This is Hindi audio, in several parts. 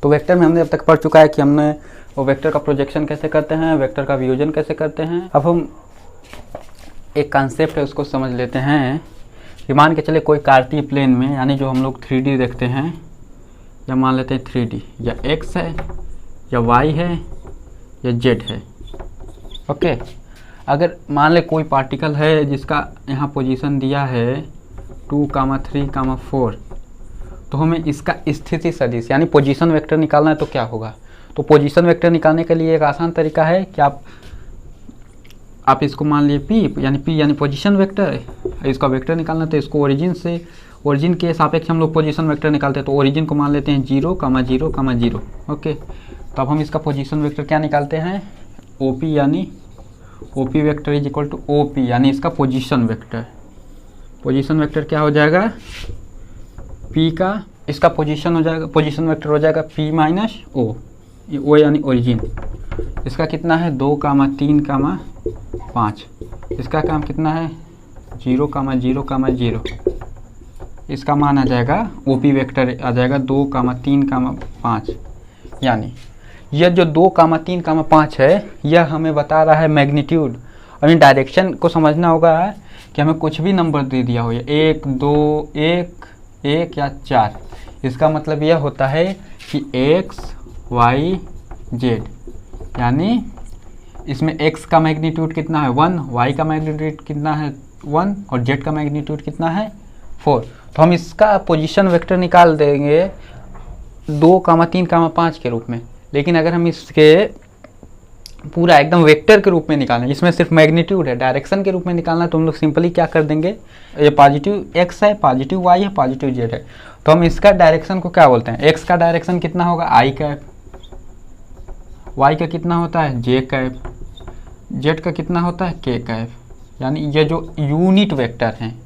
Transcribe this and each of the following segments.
तो वेक्टर में हमने अब तक पढ़ चुका है कि हमने वो वेक्टर का प्रोजेक्शन कैसे करते हैं, वेक्टर का वियोजन कैसे करते हैं। अब हम एक कॉन्सेप्ट है उसको समझ लेते हैं कि मान के चले कोई कार्तीय प्लेन में, यानी जो हम लोग 3D देखते हैं, या मान लेते हैं 3D, या x है या y है या z है। ओके, अगर मान ले कोई पार्टिकल है जिसका यहाँ पोजीशन दिया है 2, 3, 4, तो हमें इसका स्थिति सदिश यानी पोजीशन वेक्टर निकालना है। तो क्या होगा, तो पोजीशन वेक्टर निकालने के लिए एक आसान तरीका है कि आप इसको मान लिए p यानी पोजीशन वेक्टर, इसका वेक्टर निकालना, तो इसको ओरिजिन के सापेक्ष हम लोग पोजीशन वेक्टर निकालते हैं। तो ओरिजिन को मान लेते हैं 0, 0, 0। ओके, तो अब हम इसका पोजीशन वेक्टर क्या निकालते हैं, OP यानी OP vector is equal to OP यानी इसका पोजीशन वेक्टर। पोजीशन वेक्टर क्या हो जाएगा, P का इसका पोजीशन हो जाएगा, पोजीशन वेक्टर हो जाएगा P माइनस O यानी ओरिजिन। इसका कितना है 2, 3, 5। इसका काम कितना है 0, 0, 0। इसका मान आ जाएगा OP वेक्टर आ जाएगा 2, 3, 5। यानी यह जो 2, 3, 5 है यह हमें बता रहा है मैग्नीट्यूड। और इन डायरेक्शन को समझना होगा कि हमें कुछ भी नंबर दे दिया हो, 1, 2, 1 या 4, इसका मतलब यह होता है कि x, y, z, यानी इसमें x का मैग्नीट्यूड कितना है 1, y का मैग्नीट्यूड कितना है 1 और z का मैग्नीट्यूड कितना है 4। तो हम इसका पोजीशन वेक्टर निकाल देंगे 2, 3, 5 के रूप में। लेकिन अगर हम इसके पूरा एकदम वेक्टर के रूप में निकालना है, इसमें सिर्फ मैग्नीट्यूड है, डायरेक्शन के रूप में निकालना है, तो हम लोग सिंपली क्या कर देंगे, ये पॉजिटिव x है, पॉजिटिव y है, पॉजिटिव z है, तो हम इसका डायरेक्शन को क्या बोलते हैं, x का डायरेक्शन कितना होगा i कैप, y का कितना होता है j कैप, z का कितना होता है k कैप। यानी ये जो यूनिट वेक्टर हैं,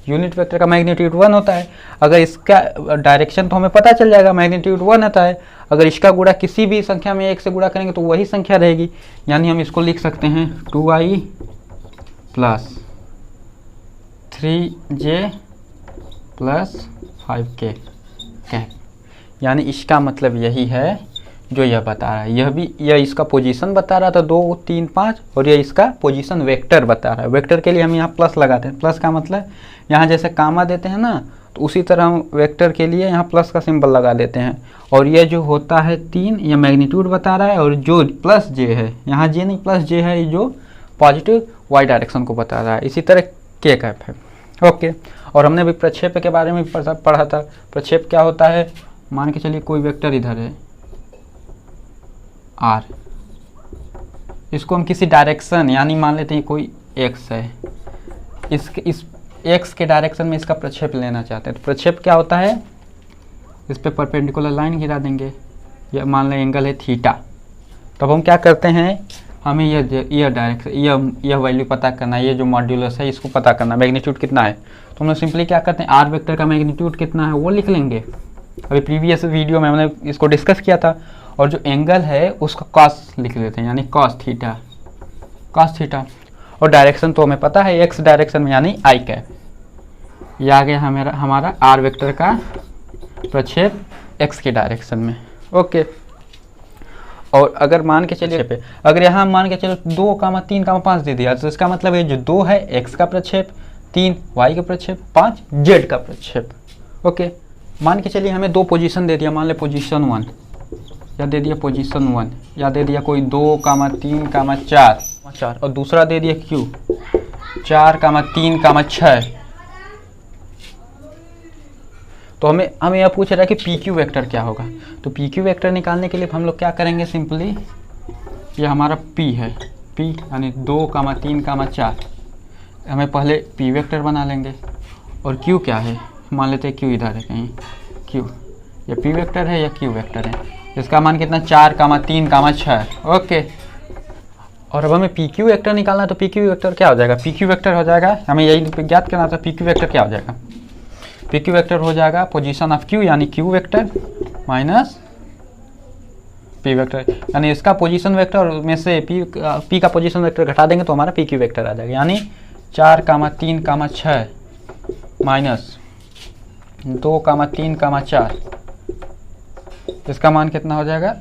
यूनिट वेक्टर का मैग्नीट्यूड 1 होता है। अगर इसका डायरेक्शन तो हमें पता चल जाएगा, मैग्नीट्यूड 1 होता है। अगर इसका गुणा किसी भी संख्या में 1 से गुणा करेंगे तो वही संख्या रहेगी। यानी हम इसको लिख सकते हैं 2i plus 3j plus 5k cap. यानी इसका मतलब यही है जो यह बता रहा है। यह इसका पोजीशन बता रहा था 2, 3, 5, और यह इसका पोजीशन वेक्टर बता रहा है। वेक्टर के लिए हम यहाँ प्लस लगाते हैं। प्लस का मतलब यहाँ जैसे कामा देते हैं ना, तो उसी तरह हम वेक्टर के लिए यहाँ प्लस का सिंबल लगा देते हैं। और यह जो होता है 3, यह मैग्नीट्यूड बता रहा है, और जो प्लस जे है, यहाँ जे नहीं प्लस जे है, जो पॉजिटिव वाई डायरेक्शन को बता रहा है। इसी तरह के कैप है। ओके, और हमने भी प्रक्षेप के बारे में पढ़ा था। प्रक्षेप क्या होता है, मान के चलिए कोई वेक्टर इधर है r, इसको हम किसी डायरेक्शन यानी मान लेते हैं कोई x है, इस x के डायरेक्शन में इसका प्रक्षेप लेना चाहते हैं। तो प्रक्षेप क्या होता है, इस पे परपेंडिकुलर लाइन गिरा देंगे, यह मान लें एंगल है थीटा। तब हम क्या करते हैं, हमें यह डायरेक्शन यह वैल्यू पता करना है, ये जो मॉड्यूलस है इसको पता करना, मैग्नीट्यूड कितना है। तो हम लोग सिंपली क्या करते हैं, r वेक्टर का मैग्नीट्यूड कितना है वो लिख लेंगे। अभी प्रीवियस वीडियो में हमने इसको डिस्कस किया था। और जो एंगल है उसका कॉस लिख लेते हैं, यानी कॉस थीटा। और डायरेक्शन तो हमें पता है x डायरेक्शन में, यानी i कैप। ये आ गया हमारा r वेक्टर का प्रक्षेप x के डायरेक्शन में। ओके, और अगर मान के चलिए, अगर यहाँ मान के चलो 2, 3, 5 दे दिया, तो इसका मतलब ये जो 2 है x का प्रक्षेप, 3 y का प्रक्षेप, 5 z का प्रक्षेप। ओके, मान के चलिए हमें 2 पोजीशन दे दिया, मान ले पोजीशन 1, या दे दिया पोजीशन 1, या दे दिया कोई 2, 3, 4, और दूसरा दे दिया q 4, 3, 6। तो हमें यह पूछ रहा है कि PQ वेक्टर क्या होगा। तो PQ वेक्टर निकालने के लिए हम लोग क्या करेंगे, सिंपली ये हमारा P है, P यानी 2, 3, 4, हमें पहले P वेक्टर बना लेंगे। और Q क्या है, मान लेते हैं Q इधर है कहीं, Q ये P वेक्टर है या Q वेक्टर है। इसका मान कितना 4, 3, 6। ओके, और अब हमें PQ वेक्टर निकालना है। तो PQ वेक्टर क्या हो जाएगा, PQ वेक्टर हो जाएगा, हमें यही ज्ञात करना था। PQ वेक्टर क्या हो जाएगा, PQ वेक्टर हो जाएगा पोजीशन ऑफ Q यानी Q vector minus P vector, यानी इसका पोजीशन वेक्टर में से P का पोजीशन वेक्टर घटा देंगे तो हमारा PQ वेक्टर आ जाएगा। यानी 4, 3, 6 माइनस 2, 3, 4 इसका मान कितना हो जाएगा।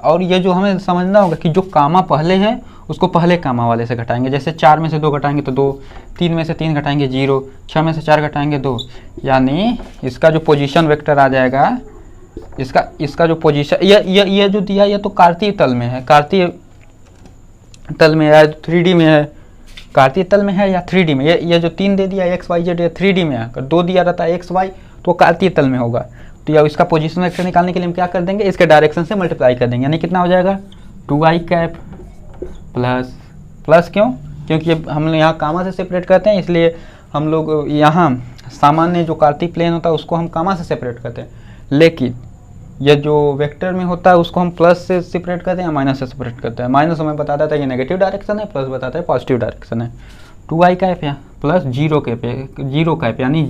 और ये जो हमें समझना होगा कि जो कामा पहले है उसको पहले कामा वाले से घटाएंगे। जैसे 4 में से 2 घटाएंगे तो 2, 3 में से 3 घटाएंगे 0, 6 में से 4 घटाएंगे 2, यानी इसका जो पोजीशन वेक्टर आ जाएगा, इसका जो पोजीशन ये जो दिया ये तो कार्तीय तल में है, कार्तीय तल में है, 3D में है, कार्तीय तल में है या 3D में। ये जो 3 दे दिया x y z ये 3D में है, अगर 2 दिया रहता है x y तो कार्तीय तल में होगा। तो या इसका पोजीशन वेक्टर निकालने के लिए हम क्या कर देंगे, इसके डायरेक्शन से मल्टीप्लाई कर देंगे, यानी कितना हो जाएगा 2i कैप प्लस क्यों, क्योंकि हम लोग यहाँ कामा से सेपरेट करते हैं, इसलिए हम लोग यहाँ सामान्य जो कार्तीय प्लेन होता है उसको हम कामा से सेपरेट करते हैं, लेकिन ये जो वेक्टर में होता है उसको हम प्लस से सेपरेट करते हैं या माइनस से सेपरेट करते हैं। माइनस हमें बताता था कि नेगेटिव डायरेक्शन है, प्लस बताता है पॉजिटिव डायरेक्शन है। 2i कैप या प्लस 0 कैप यानी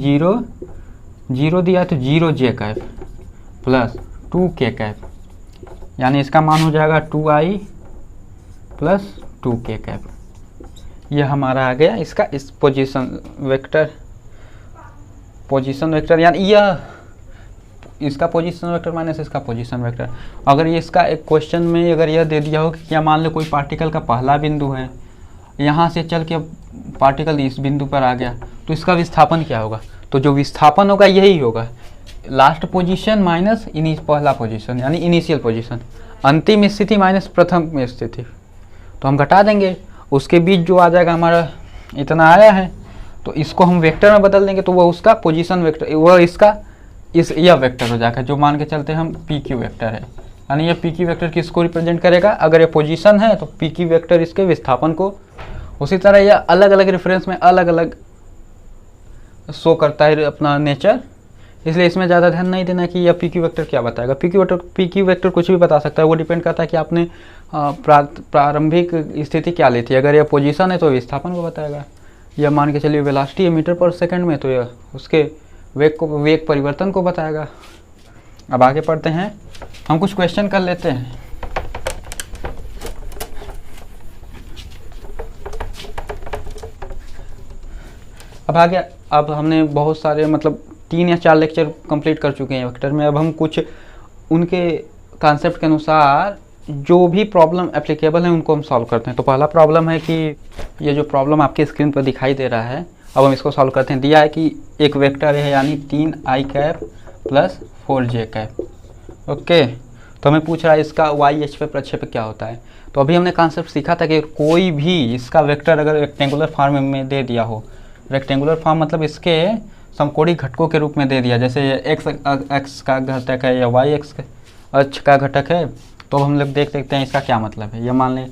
0 दिया तो 0j cap plus 2k cap, यानी इसका मान हो जाएगा 2i प्लस 2k कैप। यह हमारा आ गया इसका इस पोजीशन वेक्टर यानी यह इसका पोजीशन वेक्टर माइनस इसका पोजीशन वेक्टर। अगर ये इसका एक क्वेश्चन में अगर यह दे दिया हो कि क्या मान लो कोई पार्टिकल का पहला बिंदु है, यहाँ से चल के पार्टिकल इस बिंदु पर आ गया, तो इसका विस्थापन क्या होगा, तो जो विस्थापन होगा यही होगा लास्ट पोजीशन माइनस पहला पोजीशन यानी इनिशियल पोजीशन, अंतिम स्थिति माइनस प्रथम स्थिति। तो हम घटा देंगे, उसके बीच जो आ जाएगा हमारा इतना आया है, तो इसको हम वेक्टर में बदल देंगे तो वह उसका पोजीशन वेक्टर, वह इसका यह वेक्टर हो जाएगा, जो मान के चलते हम पी क्यू वेक्टर है। यानी ये पी क्यू वेक्टर किसको रिप्रेजेंट करेगा, अगर ये पोजीशन है तो पी क्यू वेक्टर इसके विस्थापन को, उसी तरह यह अलग अलग रेफरेंस में अलग अलग शो करता है अपना नेचर, इसलिए इसमें ज़्यादा ध्यान नहीं देना कि यह पी क्यू वेक्टर क्या बताएगा। पी क्यू वेक्टर कुछ भी बता सकता है, वो डिपेंड करता है कि आपने प्रारंभिक स्थिति क्या ली थी। अगर यह पोजीशन है तो विस्थापन को बताएगा, यह मान के चलिए वेलोसिटी है मीटर पर सेकंड में, तो यह उसके वेग परिवर्तन को बताएगा। अब आगे पढ़ते हैं, हम कुछ क्वेश्चन कर लेते हैं। अब हमने बहुत सारे मतलब 3 या 4 लेक्चर कंप्लीट कर चुके हैं वेक्टर में। अब हम कुछ उनके कॉन्सेप्ट के अनुसार जो भी प्रॉब्लम एप्लीकेबल है उनको हम सॉल्व करते हैं। तो पहला प्रॉब्लम है कि ये जो प्रॉब्लम आपके स्क्रीन पर दिखाई दे रहा है, अब हम इसको सॉल्व करते हैं। दिया है कि एक वेक्टर है यानी 3i cap plus 4j cap. Okay, तो हमें पूछ रहा है इसका y अक्ष पे प्रक्षेपण क्या होता है। तो अभी हमने कॉन्सेप्ट सीखा था कि कोई भी इसका वेक्टर अगर रेक्टेंगुलर फॉर्म में दे दिया हो, रेक्टेंगुलर फॉर्म मतलब इसके समकोणिक घटकों के रूप में दे दिया, जैसे x अक्ष का घटक है या y अक्ष का घटक है, तो हम लोग देख सकते हैं इसका क्या मतलब है। यह मान लें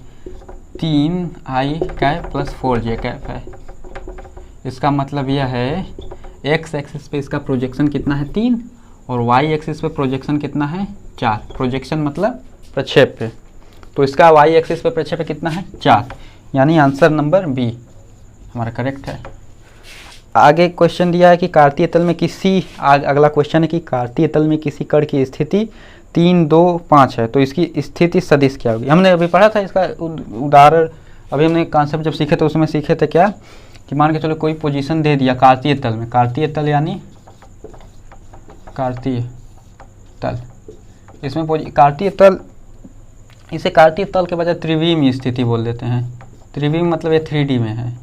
3i cap plus 4j cap है, इसका मतलब यह है x एक्सिस पे इसका प्रोजेक्शन कितना है 3 और y एक्सिस पे प्रोजेक्शन कितना है 4। प्रोजेक्शन मतलब प्रक्षेप पे, तो इसका y एक्सिस पे प्रक्षेप कितना है 4, यानी आंसर नंबर बी हमारा करेक्ट है। आगे क्वेश्चन दिया है कि कार्तीय तल में अगला क्वेश्चन है कि कार्तीय तल में किसी कण की स्थिति 3, 2, 5 है, तो इसकी स्थिति सदिश क्या होगी। हमने अभी पढ़ा था इसका उदाहरण, अभी हमने कॉन्सेप्ट जब सीखे थे उसमें सीखे थे क्या कि मान के चलो कोई पोजीशन दे दिया कार्तीय तल में, कार्तीय तल यानी कार्तीय तल, इसमें कार्तीय तल, इसे कार्तीय तल के बजाय त्रिविम स्थिति बोल देते हैं। त्रिविम मतलब ये 3D में है,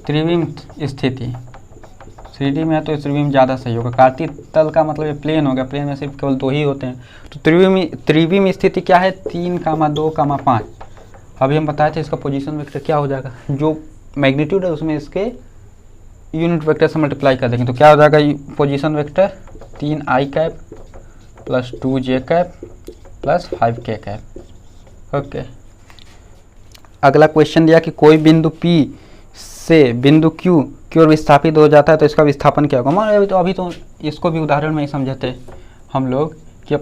त्रिविम स्थिति 3D में है तो त्रिविम ज़्यादा सही होगा। कार्तीय तल का मतलब ये प्लेन हो गया, प्लेन में सिर्फ केवल 2 ही होते हैं। तो त्रिविम स्थिति क्या है 3, 2, 5। अभी हम बताए थे इसका पोजीशन वेक्टर क्या हो जाएगा, जो मैग्नीट्यूड है उसमें इसके यूनिट वेक्टर से मल्टीप्लाई कर देंगे, तो क्या हो जाएगा position vector 3i cap plus 2j cap plus 5k cap. Okay, अगला क्वेश्चन दिया कि कोई बिंदु P से बिंदु Q की ओर विस्थापित हो जाता है, तो इसका विस्थापन क्या होगा। मान अभी तो इसको भी उदाहरण में ही समझते हम लोग कि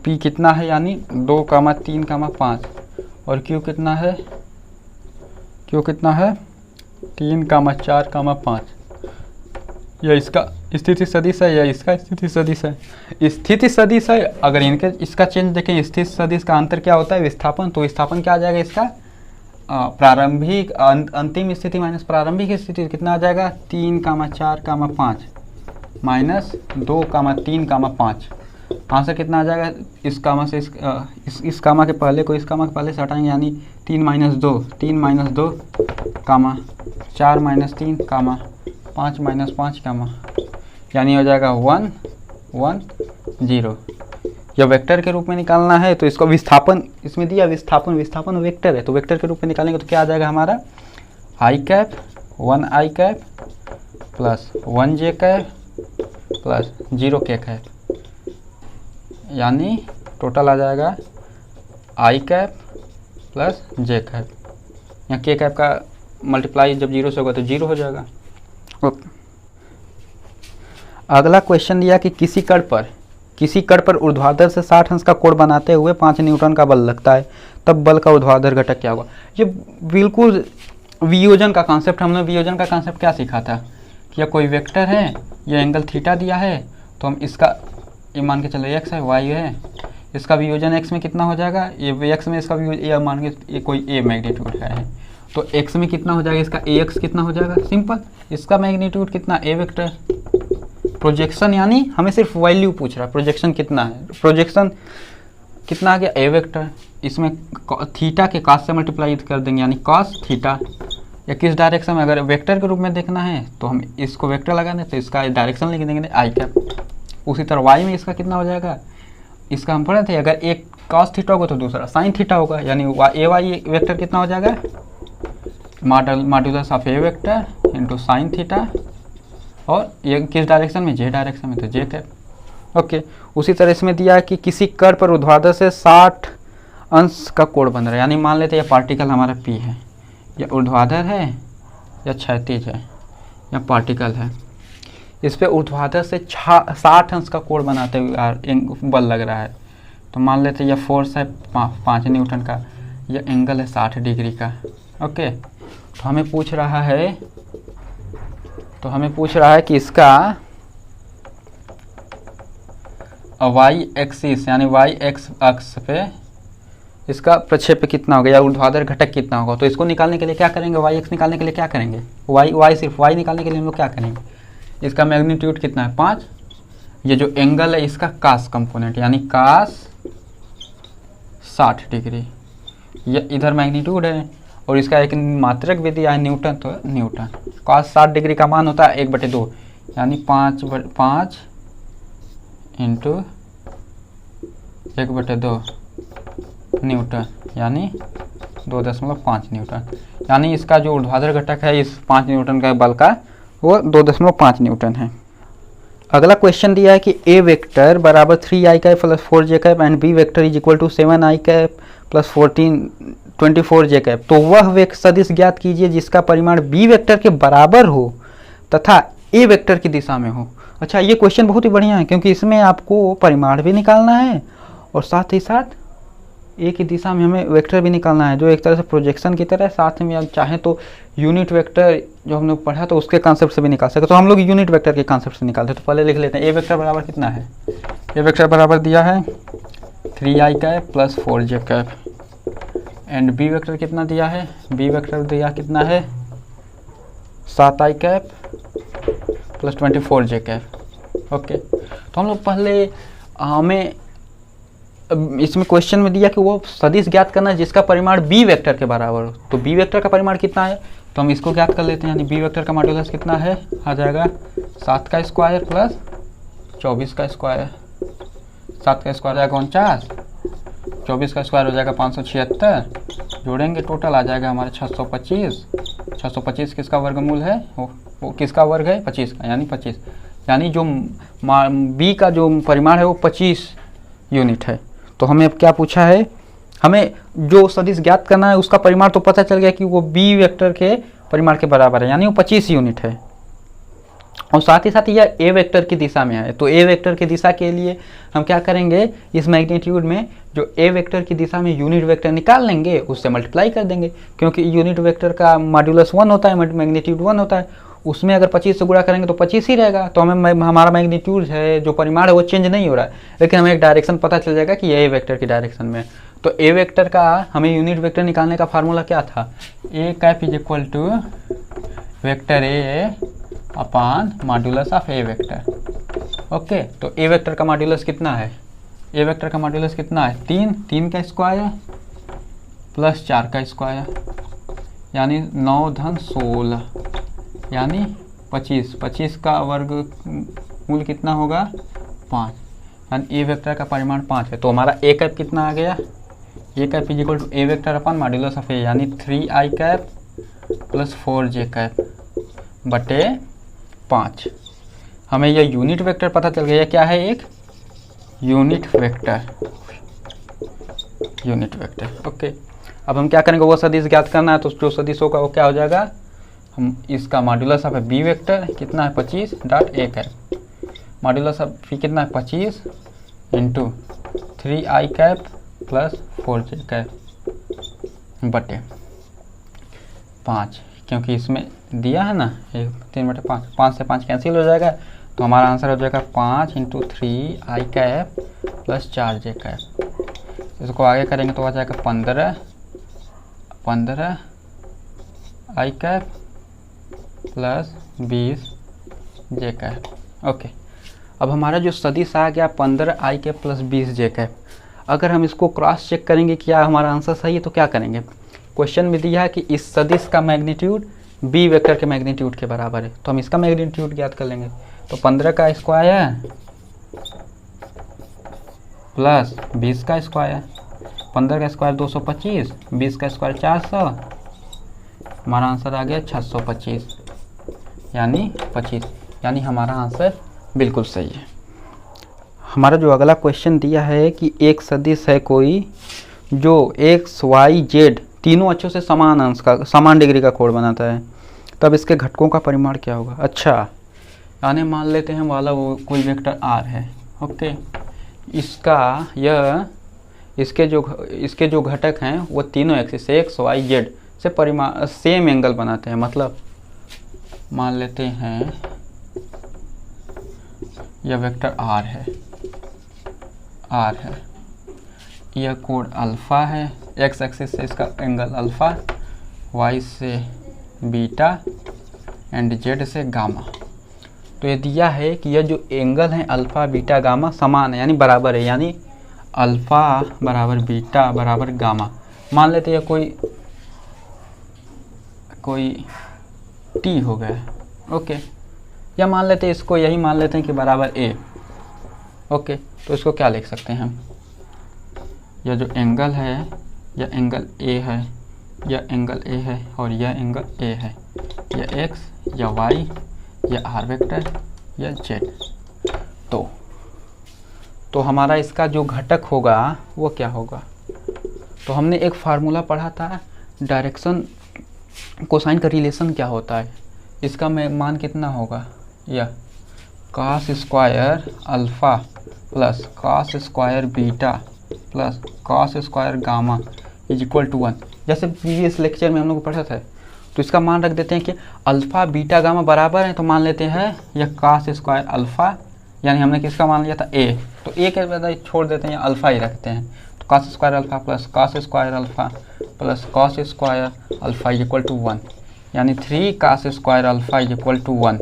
P कितना है यानी 2, 3, 5 और Q कितना है 3, 4, 5। यह इसका स्थिति सदिश है या इसका स्थिति सदिश है। स्थिति सदिश है, अगर इनके इसका चेंज देखें, स्थिति सदिश का अंतर क्या होता है विस्थापन, तो विस्थापन क्या आ जाएगा इसका प्रारंभिक अंतिम स्थिति माइनस प्रारंभिक स्थिति कितना आ जाएगा 3, 4, 5। -2, 3, 5। आंसर कितना आ जाएगा? इस कामा से इस कामा के पहले को इस कामा के पहले से हटाएंगे, यानी 3 - 2, 3 - 2 कामा 4 - 3 कामा 5 - 5 कामा, यानी हो जाएगा 1 1 0। जब वेक्टर के रूप में निकालना है तो इसको विस्थापन, इसमें दिया विस्थापन वेक्टर है, तो वेक्टर के रूप में निकालेंगे तो क्या आ जाएगा हमारा? i cap 1 i cap plus 1 j cap plus 0 k cap, यानी टोटल आ जाएगा i cap plus j cap. यहाँ k कैप का मल्टीप्लाई जब 0 से होगा तो 0 हो जाएगा। ओके, अगला क्वेश्चन दिया कि किसी कण पर ऊर्ध्वाधर से 60 अंश का कोण बनाते हुए 5 न्यूटन का बल लगता है, तब बल का ऊर्ध्वाधर घटक क्या होगा? ये बिल्कुल वियोजन का कॉन्सेप्ट, हमने वियोजन का कॉन्सेप्ट क्या सीखा था कि यह कोई वेक्टर है, यह एंगल थीटा दिया है, तो हम इसका ये मान के चलो x है, y है, इसका वियोजन x में कितना हो जाएगा? ये x में इसका ये मान के ये कोई a मैग्नीट्यूड का है, तो x में कितना हो जाएगा? इसका ax कितना हो जाएगा? सिंपल, इसका मैग्नीट्यूड कितना? a vector. प्रोजेक्शन यानी हमें सिर्फ वैल्यू पूछ रहा है, प्रोजेक्शन कितना है, प्रोजेक्शन कितना आ गया? a vector. इसमें थीटा के cos से मल्टीप्लाई कर देंगे, यानी cos थीटा। या किस डायरेक्शन में, अगर वेक्टर के रूप में देखना है तो हम इसको वेक्टर लगा दें तो इसका डायरेक्शन लिख देंगे i कैप। उसी तरह y में इसका कितना हो जाएगा? इसका हम पढ़े थे, अगर एक cos थीटा होगा तो दूसरा sin थीटा होगा, यानी a y वेक्टर कितना हो जाएगा? Modulus of a vector into sine theta, और ये किस डायरेक्शन में? j डायरेक्शन में, तो j कैप। ओके, उसी तरह इसमें दिया है कि किसी कण पर ऊर्ध्वाधर से 60 अंश का कोण बन रहा है, यानी मान लेते हैं यह पार्टिकल हमारा p है, या ऊर्ध्वाधर है या क्षैतिज है या पार्टिकल है, इस पे ऊर्ध्वाधर से 60 अंश का कोण बनाते हुए बल लग रहा है, तो मान लेते हैं यह फोर्स है 5 न्यूटन का, यह एंगल है 60 डिग्री का। ओके, तो हमें पूछ रहा है कि इसका y एक्सिस यानी y एक्स अक्ष पे इसका प्रक्षेप कितना होगा या ऊर्ध्वाधर घटक कितना होगा, तो इसको निकालने के लिए क्या करेंगे? y एक्स निकालने के लिए क्या करेंगे? सिर्फ y निकालने के लिए हम लोग क्या करेंगे? इसका मैग्नीट्यूड कितना है? 5। ये जो एंगल है इसका cos कंपोनेंट, यानी cos 60 डिग्री, ये इधर मैग्नीट्यूड है, और इसका एक मात्रक भी दिया है न्यूटन, तो न्यूटन। cos 60 डिग्री का मान होता है 1/2, यानी 5 इंटू 1/2 न्यूटन, यानी 2.5 न्यूटन, यानी इसका जो ऊर्ध्वाधर घटक है इस 5 न्यूटन का बल का वो 2.5 न्यूटन है। अगला क्वेश्चन दिया है कि a वेक्टर बराबर 3i cap plus 4j cap and b vector is equal to 7i cap plus 24j cap, तो वह वेक्टर सदिश ज्ञात कीजिए जिसका परिमाण b वेक्टर के बराबर हो तथा a वेक्टर की दिशा में हो। अच्छा, ये क्वेश्चन बहुत ही बढ़िया है क्योंकि इसमें आपको परिमाण भी निकालना है और साथ ही साथ ए की दिशा में हमें वेक्टर भी निकालना है, जो एक तरह से प्रोजेक्शन की तरह है। साथ में आप चाहें तो यूनिट वेक्टर जो हम लोग पढ़ा तो उसके कॉन्सेप्ट से भी निकाल सकते, तो हम लोग यूनिट वेक्टर के कॉन्सेप्ट से निकालते हैं। तो पहले लिख लेते हैं ए वेक्टर बराबर कितना है? ए वेक्टर बराबर दिया है 3i cap plus 4j cap, and B vector कितना दिया है? बी वेक्टर दिया कितना है? 7i cap plus 24j cap. Okay, तो हम लोग पहले हमें इसमें क्वेश्चन में दिया कि वो सदिश ज्ञात करना है जिसका परिमाण बी वेक्टर के बराबर हो, तो बी वेक्टर का परिमाण कितना है? तो हम इसको ज्ञात कर लेते हैं, यानी बी वेक्टर का मॉड्यूलस कितना है? आ जाएगा 7 का स्क्वायर प्लस 24 का स्क्वायर, 7 का स्क्वायर आ जाएगा 49, 24 का स्क्वायर हो जाएगा 576, जोड़ेंगे टोटल आ जाएगा हमारे 625। 625 किसका वर्गमूल है? वो किसका वर्ग है? 25 का, यानी 25, यानी जो बी का जो परिमाण है वो 25 यूनिट है। तो हमें अब क्या पूछा है? हमें जो सदिश ज्ञात करना है उसका परिमाण तो पता चल गया कि वो बी वेक्टर के परिमाण के बराबर है, यानी वो 25 यूनिट है, और साथ ही साथ यह ए वेक्टर की दिशा में है। तो ए वेक्टर की दिशा के लिए हम क्या करेंगे? इस मैग्नीट्यूड में जो ए वेक्टर की दिशा में यूनिट वेक्टर निकाल लेंगे, उससे मल्टीप्लाई कर देंगे, क्योंकि यूनिट वेक्टर का मॉड्यूलस 1 होता है, मैग्नीट्यूड 1 होता है, उसमें अगर 25 से गुणा करेंगे तो 25 ही रहेगा। तो हमें हमारा मैग्नीट्यूड है जो परिमाण है वो चेंज नहीं हो रहा है, लेकिन हमें एक डायरेक्शन पता चल जाएगा कि ए वेक्टर की डायरेक्शन में। तो ए वेक्टर का हमें यूनिट वेक्टर निकालने का फार्मूला क्या था? A cap is equal to vector a upon modulus of a vector. Okay, तो ए वेक्टर का मॉड्यूलस कितना है? ए वेक्टर का मॉड्यूलस कितना है? 3 का स्क्वायर प्लस 4 का स्क्वायर, यानी 9 धन 16 यानी 25। 25 का वर्ग मूल कितना होगा? 5, यानी ए वेक्टर का परिमाण 5 है। तो हमारा ए कैप कितना आ गया? A cap is equal to a vector upon modulus of a, यानी 3i cap plus 4j cap बटे 5। हमें यह यूनिट वेक्टर पता चल गया। क्या है? एक unit vector, unit vector. Okay, अब हम क्या करेंगे? वो सदिश ज्ञात करना है, तो जो सदिश होगा वो क्या हो जाएगा? हम इसका मॉड्यूलस ऑफ बी वेक्टर कितना है? 25 dot a cap, modulus of phi कितना है? 25 into 3i cap plus 4j cap बटे 5, क्योंकि इसमें दिया है ना 3/5, 5 से 5 कैंसिल हो जाएगा, तो हमारा आंसर हो जाएगा 5 into 3i cap plus 4j cap. इसको आगे करेंगे तो आ जाएगा 15i cap plus 20j cap. Okay, अब हमारा जो सदिश आ गया 15i cap plus 20j cap, अगर हम इसको क्रॉस चेक करेंगे क्या हमारा आंसर सही है, तो क्या करेंगे? क्वेश्चन में दिया है कि इस सदिश का मैग्नीट्यूड बी वेक्टर के मैग्नीट्यूड के बराबर है, तो हम इसका मैग्नीट्यूड ज्ञात कर लेंगे। तो 15 का स्क्वायर प्लस 20 का स्क्वायर, 15 का स्क्वायर 225, 20 का स्क्वायर 400, हमारा आंसर आ गया 625 यानी 25, यानी हमारा आंसर बिल्कुल सही है। हमारा जो अगला क्वेश्चन दिया है कि एक सदिश है कोई जो एक्स वाई जेड तीनों अक्षों से समान अंश का समान डिग्री का कोण बनाता है, तब इसके घटकों का परिमाण क्या होगा? अच्छा, यानी मान लेते हैं वाला वो कोई वेक्टर आर है। ओके, इसका इसके जो घटक हैं वो तीनों एक्सिस एक्स वाई जेड से परिमाण सेम एंगल बनाते हैं। मतलब मान लेते हैं यह वेक्टर आर है, यह कोण अल्फा है, एक्स एक्सिस से इसका एंगल अल्फा, वाई से बीटा एंड जेड से गामा। तो ये दिया है कि यह जो एंगल है अल्फा बीटा गामा समान है, यानी बराबर है, यानी अल्फा बराबर बीटा बराबर गामा। मान लेते हैं कोई टी हो गया। ओके, या मान लेते हैं इसको यही मान लेते हैं कि बराबर ए। ओके, तो इसको क्या लिख सकते हैं हम? यह जो एंगल है यह एंगल ए है, यह एंगल ए है और यह एंगल ए है, यह एक्स या वाई या आर वेक्टर या जेड। तो हमारा इसका जो घटक होगा वो क्या होगा? तो हमने एक फार्मूला पढ़ा था डायरेक्शन कोसाइन का रिलेशन क्या होता है। इसका मान कितना होगा? यह cos square alpha plus cos square beta plus cos square gamma is equal to 1। जैसे प्रीवियस लेक्चर में हम लोग पढ़ा था, तो इसका मान रख देते हैं कि अल्फ़ा बीटा गामा बराबर है, तो मान लेते हैं यह cos स्क्वायर अल्फ़ा, यानी हमने किसका मान लिया था? a, तो a के बजाय छोड़ देते हैं या अल्फ़ा ही रखते हैं। तो cos square alpha plus cos square alpha plus cos square alpha is equal to 1, यानी 3 cos square alpha is equal to 1,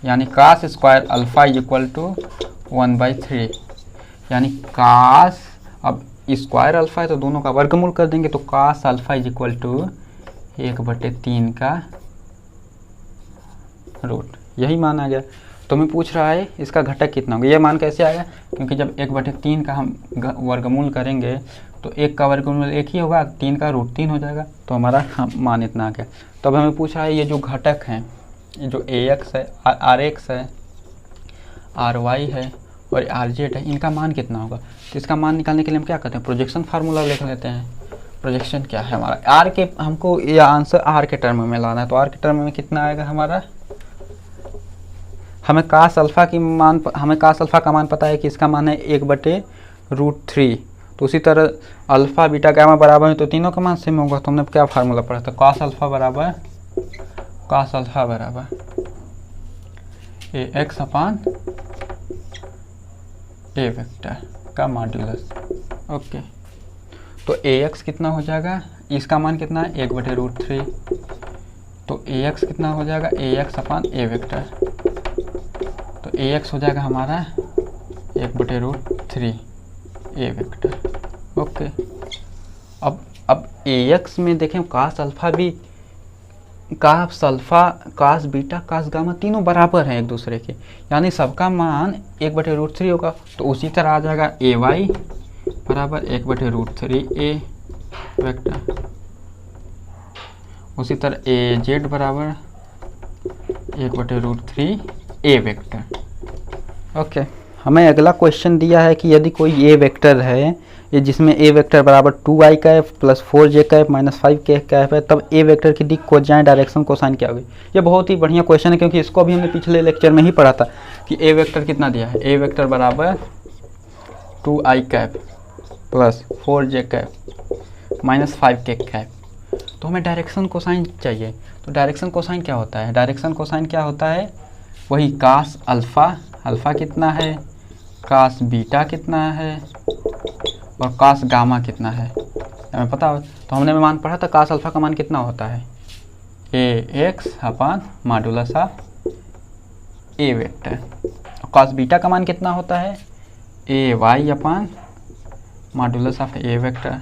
यानी cos square alpha is equal to 1/3, यानी cos, अब स्क्वायर अल्फ़ा है तो दोनों का वर्गमूल कर देंगे, तो cos alpha is equal to 1/3 का रूट, यही मान आ गया। तो मैं पूछ रहा है इसका घटक कितना होगा। यह मान कैसे आएगा? क्योंकि जब 1/3 का हम वर्गमूल करेंगे तो 1 का वर्गमूल 1 ही होगा, 3 का रूट 3 हो जाएगा, तो हमारा मान इतना आ गया। तो अब हमें पूछ रहा है ये जो घटक हैं, जो AX है, RX है, RY है और RZ है, इनका मान कितना होगा? तो इसका मान निकालने के लिए हम क्या करते हैं? प्रोजेक्शन फार्मूला लिख लेते हैं। प्रोजेक्शन क्या है हमारा? R के, हमको ये आंसर R के टर्म में लाना है, तो R के टर्म में कितना आएगा हमारा? हमें cos अल्फ़ा का मान पता है कि इसका मान है 1/√3। तो उसी तरह अल्फ़ा बीटा गामा बराबर है, तो तीनों का मान सेम होगा। तो हमने क्या फार्मूला पढ़ा था? cos अल्फ़ा बराबर AX अपान ए वेक्टर का मॉड्यूलस। ओके, तो AX कितना हो जाएगा? इसका मान कितना है? 1/√3, तो ए एक्स कितना हो जाएगा, ए एक्स अपान ए वेक्टर, तो ए एक्स हो जाएगा हमारा 1/√3 ए वेक्टर। ओके, अब ए एक्स में देखें कास अल्फ़ा भी, कास अल्फ़ा, कास बीटा, कास गामा तीनों बराबर हैं एक दूसरे के, यानी सबका मान 1/√3 होगा। तो उसी तरह आ जाएगा ए वाई बराबर 1/√3 ए वेक्टर, उसी तरह ए जेड बराबर 1/√3 ए वेक्टर। ओके, हमें अगला क्वेश्चन दिया है कि यदि कोई ए वेक्टर है ये जिसमें ए वेक्टर बराबर 2i cap plus 4j cap minus 5k cap है, तब ए वेक्टर की दिक कोसाइन डायरेक्शन कोसाइन क्या होगी। ये बहुत ही बढ़िया क्वेश्चन है क्योंकि इसको भी हमने पिछले लेक्चर में ही पढ़ा था कि ए वेक्टर कितना दिया है, ए वेक्टर बराबर 2i cap plus 4j cap minus 5k cap. तो हमें डायरेक्शन कोसाइन चाहिए। तो डायरेक्शन कोसाइन क्या होता है, डायरेक्शन कोसाइन क्या होता है, वही कास अल्फ़ा, अल्फ़ा कितना है, कास बीटा कितना है और कास गामा कितना है, हमें पता हो। तो हमने मान पढ़ा था कास अल्फ़ा का मान कितना होता है, a x upon modulus of a vector. Cos beta का मान कितना होता है, a y upon modulus of a vector.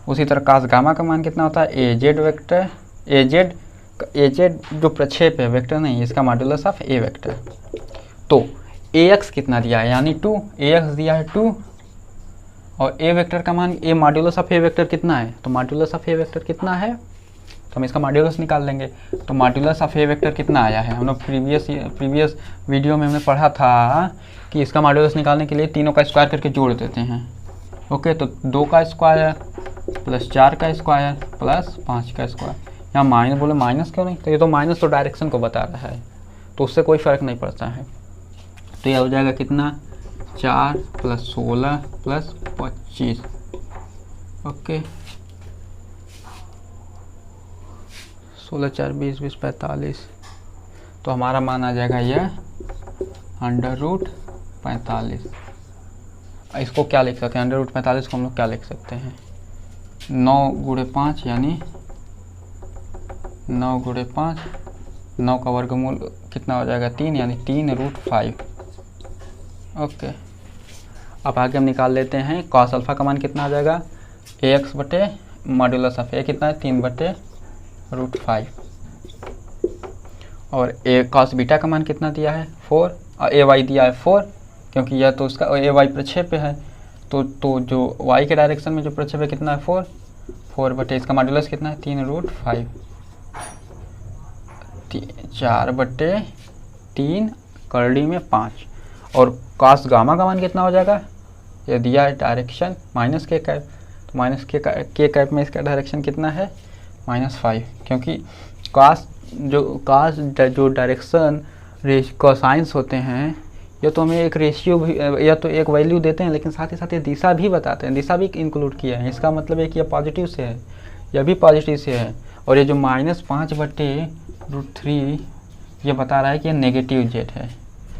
उसी तरह कास गामा का मान कितना होता है, a z vector, a z जो प्रक्षेप है वेक्टर नहीं, इसका मॉडुलस ऑफ ए वेक्टर। तो ए एक्स कितना दिया है, यानी 2, ए एक्स दिया है 2 और ए वेक्टर का मान, ए मॉडुलस ऑफ ए वेक्टर कितना है, तो मॉडुलस ऑफ ए वेक्टर कितना है, तो हम इसका मॉडुलस निकाल लेंगे। तो मॉडुलस ऑफ ए वेक्टर कितना आया है, हम लोग प्रीवियस वीडियो में हमने पढ़ा था कि इसका मॉडुलस निकालने के लिए तीनों का स्क्वायर करके जोड़ देते हैं। ओके, तो 2 का स्क्वायर प्लस 4 का स्क्वायर प्लस 5 का स्क्वायर। यहाँ माइनस बोले, माइनस क्यों नहीं, तो ये तो माइनस तो डायरेक्शन को बता रहा है तो उससे कोई फ़र्क नहीं पड़ता है। तो यह हो जाएगा कितना, 4 प्लस 16 प्लस 25। ओके, 16 4 20 20 45। तो हमारा मान आ जाएगा यह √45। इसको क्या लिख सकते हैं, √45 को हम लोग क्या लिख सकते हैं, 9 गुणे 5 यानी 9 गुणे 5, 9 का वर्गमूल कितना हो जाएगा 3, यानी 3√5। ओके, अब आगे हम निकाल लेते हैं कॉस अल्फ़ा का मान कितना आ जाएगा, ए एक्स बटे मॉडुलस ऑफ ए कितना है 3/√5 और ए कॉस बीटा का मान कितना दिया है 4 और ए वाई दिया है 4, क्योंकि यह तो उसका ए वाई प्रक्षेप है। तो जो वाई के डायरेक्शन में जो प्रक्षेप है कितना है 4 बटे इसका मॉडुलस कितना है 3√5, 4/3 करड़ी में 5। और कॉस गामा का मान कितना हो जाएगा, ये दिया है डायरेक्शन माइनस के कैप, तो माइनस के कैप में इसका डायरेक्शन कितना है -5, क्योंकि कॉस जो डायरेक्शन कोसाइंस होते हैं ये तो हमें एक रेशियो भी या तो एक वैल्यू देते हैं, लेकिन साथ ही साथ ये दिशा भी बताते हैं, दिशा भी इंक्लूड किया है। इसका मतलब है कि ये पॉजिटिव से है, यह भी पॉजिटिव से है, और ये जो -5/√3 ये बता रहा है कि ये नेगेटिव जेड है,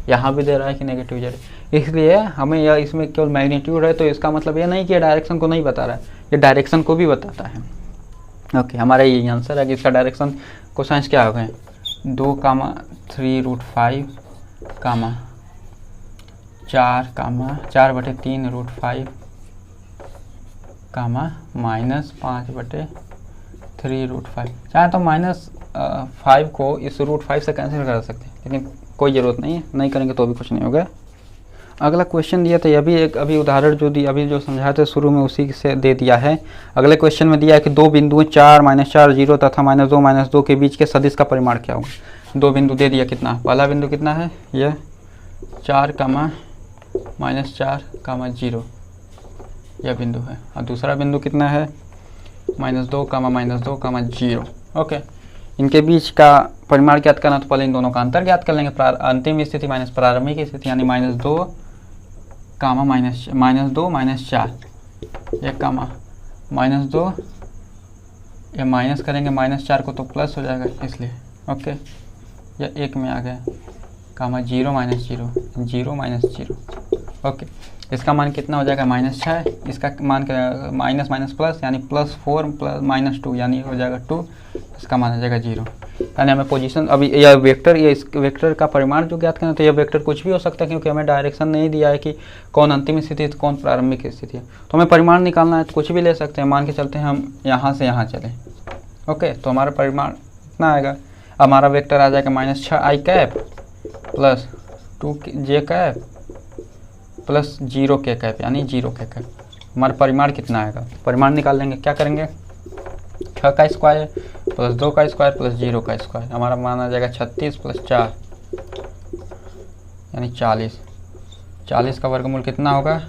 यहाँ भी दे रहा है कि नेगेटिव जेड। इसलिए हमें यह इसमें केवल मैग्नीट्यूड है, तो इसका मतलब ये नहीं कि ये डायरेक्शन को नहीं बता रहा है, ये डायरेक्शन को भी बताता है। ओके, हमारा ये आंसर है कि इसका डायरेक्शन कोसाइंस क्या हो गए 2,3√5, 4/3√5, -5/3√5। चाहे तो -5 को इस √5 से कैंसिल कर सकते हैं, लेकिन कोई ज़रूरत नहीं है, नहीं करेंगे तो भी कुछ नहीं होगा। अगला क्वेश्चन दिया था, यह भी एक अभी उदाहरण जो दी अभी जो समझाए थे शुरू में उसी से दे दिया है। अगले क्वेश्चन में दिया है कि दो बिंदुओं 4, -4, 0 तथा -2, -2 के बीच के सदिश का परिमाण क्या होगा। दो बिंदु दे दिया, कितना, पहला बिंदु कितना है यह 4, -4, 0 यह बिंदु है, और दूसरा बिंदु कितना है -2, -2, 0। ओके, इनके बीच का परिमाण ज्ञात करना, तो पहले इन दोनों का अंतर ज्ञात कर लेंगे। अंतिम स्थिति माइनस प्रारंभिक स्थिति, यानी -2, -4 एक कामा -2, ये माइनस करेंगे -4 को तो प्लस हो जाएगा, इसलिए ओके यह एक में आ गया, 0, -0, 0, -0। ओके, इसका मान कितना हो जाएगा -6, इसका मान माइनस प्लस यानी +4 + -2 यानी हो जाएगा 2, इसका माना जाएगा 0। यानी हमें पोजीशन अभी यह वेक्टर, ये इस वेक्टर का परिमाण जो ज्ञात करना, तो यह वेक्टर कुछ भी हो सकता है क्योंकि हमें डायरेक्शन नहीं दिया है कि कौन अंतिम स्थिति है तो कौन प्रारंभिक स्थिति है। तो हमें परिमाण निकालना है तो कुछ भी ले सकते हैं। मान के चलते हैं हम यहाँ से यहाँ चलें, ओके, तो हमारा परिमाण कितना आएगा, हमारा वेक्टर आ जाएगा -6i cap plus 2j cap plus 0k cap, यानी 0k कैप। हमारा परिमाण कितना आएगा, परिमाण निकाल लेंगे। क्या करेंगे, 6 का स्क्वायर प्लस 2 का स्क्वायर प्लस 0 का स्क्वायर, हमारा मान आ जाएगा 36 प्लस 4 यानी 40। 40 का वर्गमूल कितना होगा,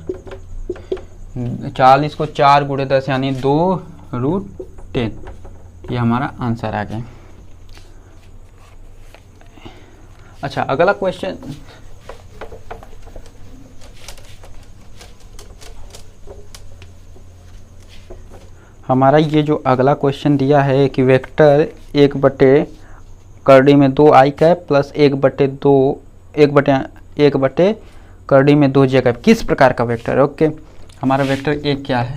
40 को 4 गुणे 10 यानी 2√10। ये हमारा आंसर आ गया। अच्छा, अगला क्वेश्चन, हमारा ये जो अगला क्वेश्चन दिया है कि वेक्टर 1/करड़ी में 2i कैप प्लस 1/1 करड़ी में 2j कैप किस प्रकार का वेक्टर है। ओके, हमारा वेक्टर एक क्या है,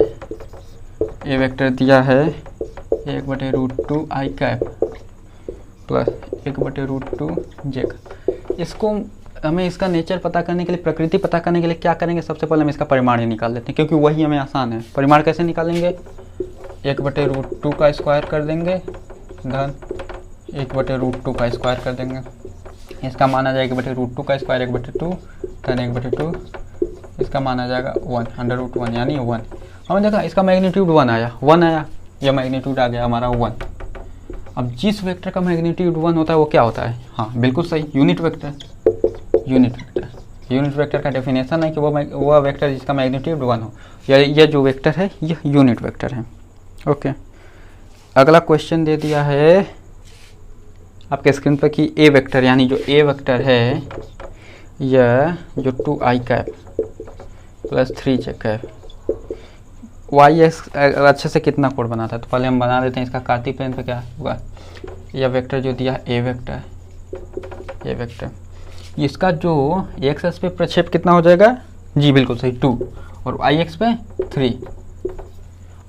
ये वेक्टर दिया है 1/√2i cap plus 1/√2j cap. इसको हमें इसका नेचर पता करने के लिए, प्रकृति पता करने के लिए क्या करेंगे, सबसे पहले हम इसका परिमाण ही निकाल लेते हैं क्योंकि वही हमें आसान है। परिमाण कैसे निकालेंगे, 1/√2 का स्क्वायर कर देंगे धन 1/√2 का स्क्वायर कर देंगे। इसका माना जाएगा 1/√2 का स्क्वायर 1/2 धन 1/2, इसका माना जाएगा 1 √1 यानी 1। हमने देखा इसका मैग्नीट्यूड 1 आया, यह मैग्नीट्यूड आ गया हमारा 1। अब जिस वेक्टर का मैग्नीट्यूड 1 होता है वो क्या होता है, हाँ बिल्कुल सही, यूनिट वेक्टर। यूनिट वेक्टर का डेफिनेशन है कि वो वेक्टर जिसका मैग्नीट्यूड 1 हो, यह जो वेक्टर है यह यूनिट वेक्टर है। ओके, अगला क्वेश्चन दे दिया है आपके स्क्रीन पर कि ए वेक्टर, यानी जो ए वेक्टर है यह जो 2i cap plus 3j cap Y X अच्छे से कितना कोड बनाता है, तो पहले हम बना देते हैं। इसका कार्तीय प्लेन पे क्या होगा, यह वेक्टर जो दिया है ए वेक्टर, इसका जो एक्स एक्स पे प्रक्षेप कितना हो जाएगा, जी बिल्कुल सही 2, और वाई एक्स पे 3।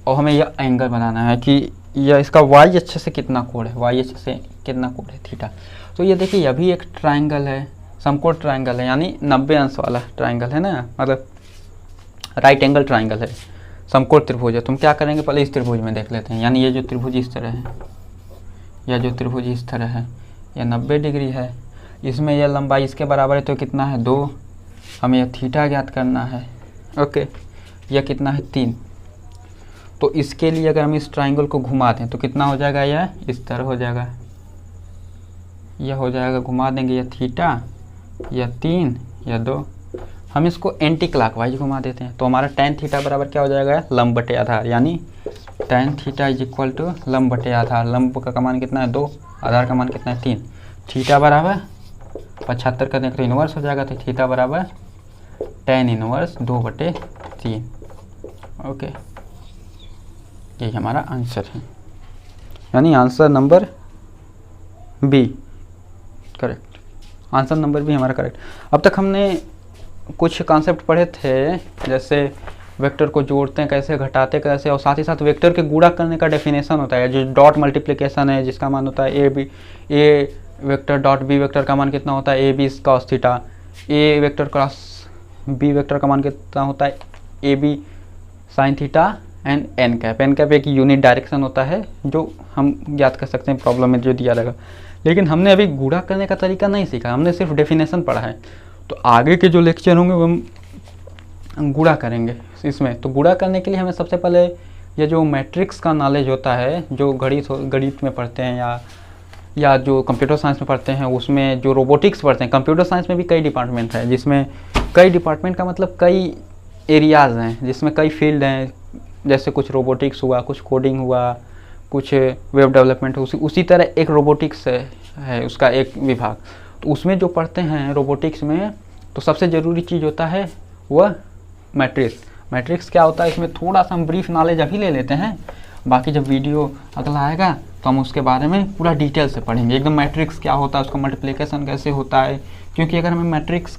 और हमें यह एंगल बनाना है कि यह इसका वाई अच्छे से कितना कोण है, वाई अच्छे से कितना कोण है, थीटा। तो ये देखिए यह भी एक ट्राइंगल है, समकोण ट्राइंगल है, यानी 90 अंश वाला ट्राइंगल है ना, मतलब राइट एंगल ट्राइंगल है, समकोण त्रिभुज है। तो हम क्या करेंगे, पहले इस त्रिभुज में देख लेते हैं। यानी ये जो त्रिभुज इस तरह है, यह जो त्रिभुज इस तरह है, यह 90 डिग्री है, इसमें यह लंबाई इसके बराबर है तो कितना है 2, हमें यह थीटा ज्ञात करना है। ओके, यह कितना है 3। तो इसके लिए अगर हम इस ट्राइंगल को घुमा दें तो कितना हो जाएगा, यह इस तरह हो जाएगा, यह हो जाएगा, घुमा देंगे, यह थीटा, यह 3, यह 2। हम इसको एंटी क्लॉकवाइज घुमा देते हैं तो हमारा tan थीटा बराबर क्या हो जाएगा, लंब बटे आधार, यानी tan theta is equal to लंब बटे आधार। लंब का मान कितना है 2, आधार का मान कितना है 3। थीटा बराबर 75 करने तो इनवर्स हो जाएगा, तो थीटा बराबर tan इनवर्स 2/3। ओके, यही हमारा आंसर है, यानी answer number B correct, answer number B हमारा करेक्ट। अब तक हमने कुछ कॉन्सेप्ट पढ़े थे, जैसे वेक्टर को जोड़ते हैं कैसे, घटाते कैसे, और साथ ही साथ वेक्टर के गुणा करने का डेफिनेशन होता है, जो डॉट मल्टीप्लिकेशन है जिसका मान होता है A vector dot B vector का मान कितना होता है, A B cos theta, A vector cross B vector का मान कितना होता है, A B sine theta and N cap. N cap एक यूनिट डायरेक्शन होता है जो हम ज्ञात कर सकते हैं प्रॉब्लम में जो दिया रहेगा। लेकिन हमने अभी गुणा करने का तरीका नहीं सीखा, हमने सिर्फ डेफिनेशन पढ़ा है। तो आगे के जो लेक्चर होंगे वो हम गुणा करेंगे इसमें। तो गुणा करने के लिए हमें सबसे पहले ये जो मैट्रिक्स का नॉलेज होता है, जो गणित में पढ़ते हैं या जो कंप्यूटर साइंस में पढ़ते हैं, उसमें जो रोबोटिक्स पढ़ते हैं। कंप्यूटर साइंस में भी कई डिपार्टमेंट है, जिसमें कई डिपार्टमेंट का मतलब कई एरियाज़ हैं, जिसमें कई फील्ड हैं, जैसे कुछ रोबोटिक्स हुआ, कुछ कोडिंग हुआ, कुछ वेब डेवलपमेंट, उसी तरह एक रोबोटिक्स है उसका एक विभाग। तो उसमें जो पढ़ते हैं रोबोटिक्स में, तो सबसे ज़रूरी चीज़ होता है वह मैट्रिक्स। मैट्रिक्स क्या होता है, इसमें थोड़ा सा हम ब्रीफ नॉलेज अभी ले लेते हैं, बाकी जब वीडियो अगला आएगा तो हम उसके बारे में पूरा डिटेल से पढ़ेंगे एकदम। मैट्रिक्स क्या होता है, उसका मल्टीप्लिकेशन कैसे होता है, क्योंकि अगर हमें मैट्रिक्स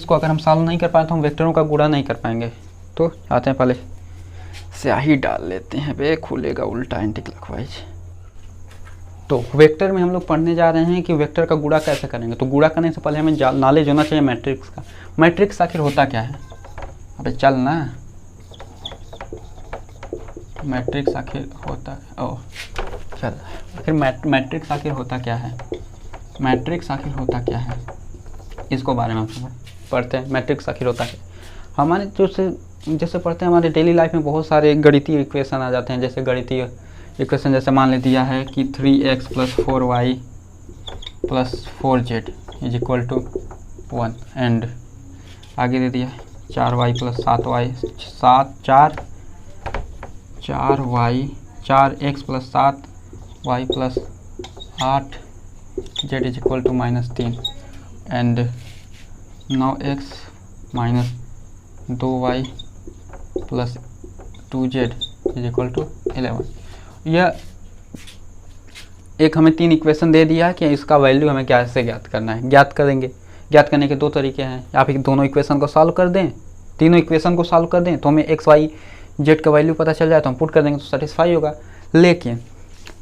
को अगर हम सॉल्व नहीं कर पाए तो हम वेक्टरों का गुणा नहीं कर पाएंगे। तो आते हैं पहले स्याही डाल लेते हैं बे, खुलेगा उल्टा एंटी क्लॉकवाइज। तो वेक्टर में हम लोग पढ़ने जा रहे हैं कि वेक्टर का गुणा कैसे करेंगे। तो गुणा करने से पहले हमें नॉलेज होना चाहिए मैट्रिक्स का। मैट्रिक्स आखिर होता क्या है? अबे चल ना, मैट्रिक्स आखिर होता चल आखिर मैट्रिक्स आखिर होता क्या है? मैट्रिक्स आखिर होता क्या है, इसको बारे में हम पढ़ते हैं। मैट्रिक्स आखिर होता है, हमारे जैसे पढ़ते हैं हमारे डेली लाइफ में बहुत सारे गणितीय इक्वेशन आ जाते हैं। जैसे गणितीय इक्वेशन जैसे मान ले दिया है कि 3x + 4y + 4z is equal to 1 and आगे दे दिया 4y + 7y 4x + 7y + 8z is equal to -3 and 9x - 2y + 2z is equal to 11। यह एक हमें 3 इक्वेशन दे दिया है कि इसका वैल्यू हमें कैसे ज्ञात करना है। ज्ञात करने के 2 तरीके हैं। आप दोनों इक्वेशन को सॉल्व कर दें, तीनों इक्वेशन को सॉल्व कर दें तो हमें x y z का वैल्यू पता चल जाए तो हम पुट कर देंगे तो सेटिस्फाई होगा। लेकिन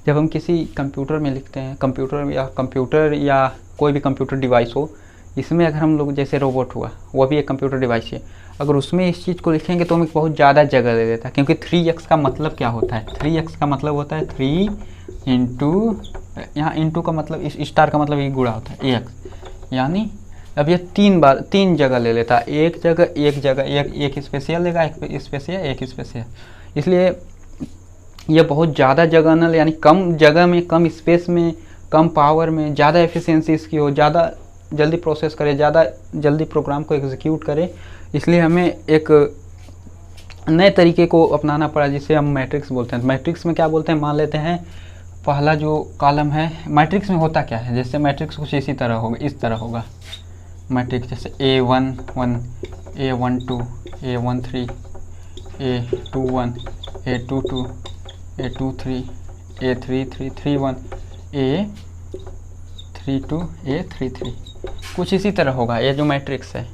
जब हम किसी कंप्यूटर में लिखते हैं, कंप्यूटर या कोई भी कंप्यूटर डिवाइस हो, इसमें अगर हम लोग जैसे रोबोट हुआ, वह भी एक कंप्यूटर डिवाइस है, अगर उसमें इस चीज़ को लिखेंगे तो हमें बहुत ज़्यादा जगह दे देता है। क्योंकि 3x का मतलब क्या होता है? 3x का मतलब होता है 3 इंटू, यहाँ इंटू का मतलब इस स्टार का मतलब ये गुणा होता है x, यानी अब ये 3 जगह ले लेता है। एक स्पेशल लेगा, एक स्पेशल। इसलिए ये बहुत ज़्यादा जगह न ले, यानी कम जगह में, कम स्पेस में, कम पावर में ज़्यादा एफिशिएंसी इसकी हो, ज़्यादा जल्दी प्रोसेस करे, ज़्यादा जल्दी प्रोग्राम को एग्जीक्यूट करे। इसलिए हमें एक नए तरीके को अपनाना पड़ा जिसे हम मैट्रिक्स बोलते हैं। मैट्रिक्स में क्या बोलते हैं, मान लेते हैं पहला जो कॉलम है, मैट्रिक्स में होता क्या है, जैसे मैट्रिक्स कुछ इसी तरह होगा, इस तरह होगा मैट्रिक्स, जैसे A11, A12, A13, A21, A22, A23, A33, A32, A33, कुछ इसी तरह होगा ये जो मैट्रिक्स है।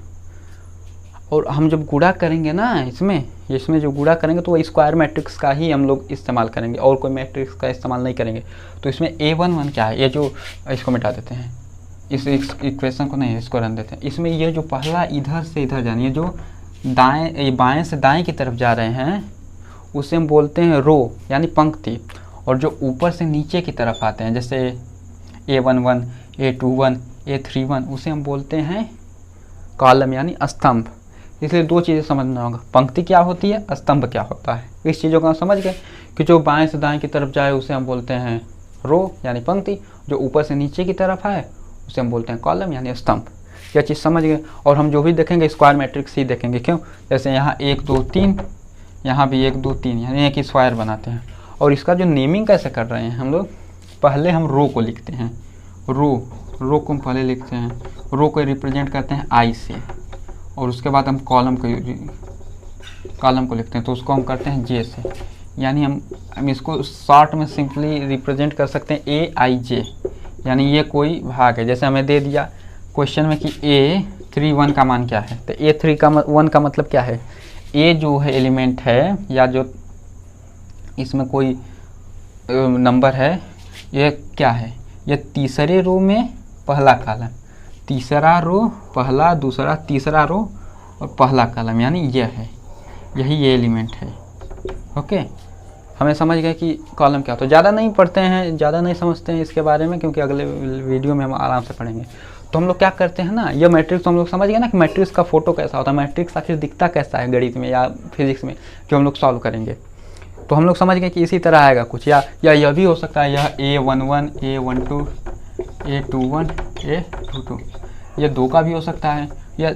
और हम जब गुणा करेंगे ना, इसमें जो गुणा करेंगे तो वो स्क्वायर मैट्रिक्स का ही हम लोग इस्तेमाल करेंगे और कोई मैट्रिक्स का इस्तेमाल नहीं करेंगे। तो इसमें A11 क्या है, ये जो, इसको मिटा देते हैं, इस इक्वेशन को नहीं, इसको रन देते हैं। इसमें ये जो पहला इधर से इधर जानी है, जो बाएं से दाएं की तरफ जा रहे हैं उसे हम बोलते हैं रो यानी पंक्ति, और जो ऊपर से नीचे की तरफ आते हैं जैसे A11, A21, A31 उसे हम बोलते हैं कॉलम यानी स्तंभ। इसलिए 2 चीज़ें समझना होगा, पंक्ति क्या होती है, स्तंभ क्या होता है। इस चीज़ों को हम समझ गए कि जो बाएं से दाएं की तरफ जाए उसे हम बोलते हैं रो यानी पंक्ति, जो ऊपर से नीचे की तरफ आए उसे हम बोलते हैं कॉलम यानी स्तंभ। यह चीज़ समझ गए। और हम जो भी देखेंगे स्क्वायर मैट्रिक्स ही देखेंगे, क्यों, जैसे यहाँ 1 2 3, यहाँ भी 1 2 3, यानी एक स्क्वायर बनाते हैं। और इसका जो नेमिंग कैसे कर रहे हैं हम लोग, पहले हम रो को लिखते हैं, रो को हम पहले लिखते हैं, रो को रिप्रेजेंट करते हैं I से, और उसके बाद हम कॉलम को लिखते हैं तो उसको हम करते हैं J से। यानी हम इसको शॉर्ट में सिंपली रिप्रेजेंट कर सकते हैं AIJ, यानी ये कोई भाग है। जैसे हमें दे दिया क्वेश्चन में कि A31 का मान क्या है, तो A31 का मतलब क्या है, A जो है एलिमेंट है या जो इसमें कोई नंबर है, ये क्या है, ये तीसरे रो में पहला कॉलम, तीसरा रो पहला, दूसरा तीसरा रो और पहला कॉलम, यानी ये है, यही ये एलिमेंट है। ओके, हमें समझ गए कि कॉलम क्या होता है। ज़्यादा नहीं पढ़ते हैं, ज़्यादा नहीं समझते हैं इसके बारे में, क्योंकि अगले वीडियो में हम आराम से पढ़ेंगे। तो हम लोग क्या करते हैं ना, ये मैट्रिक्स तो हम लोग समझ गए ना कि मैट्रिक्स का फोटो कैसा होता है, मैट्रिक्स आखिर दिखता कैसा है गणित में या फिजिक्स में, जो हम लोग सॉल्व करेंगे। तो हम लोग समझ गए कि इसी तरह आएगा कुछ, या यह भी हो सकता है, यह A11, A12, A21, A22, यह 2 का भी हो सकता है, या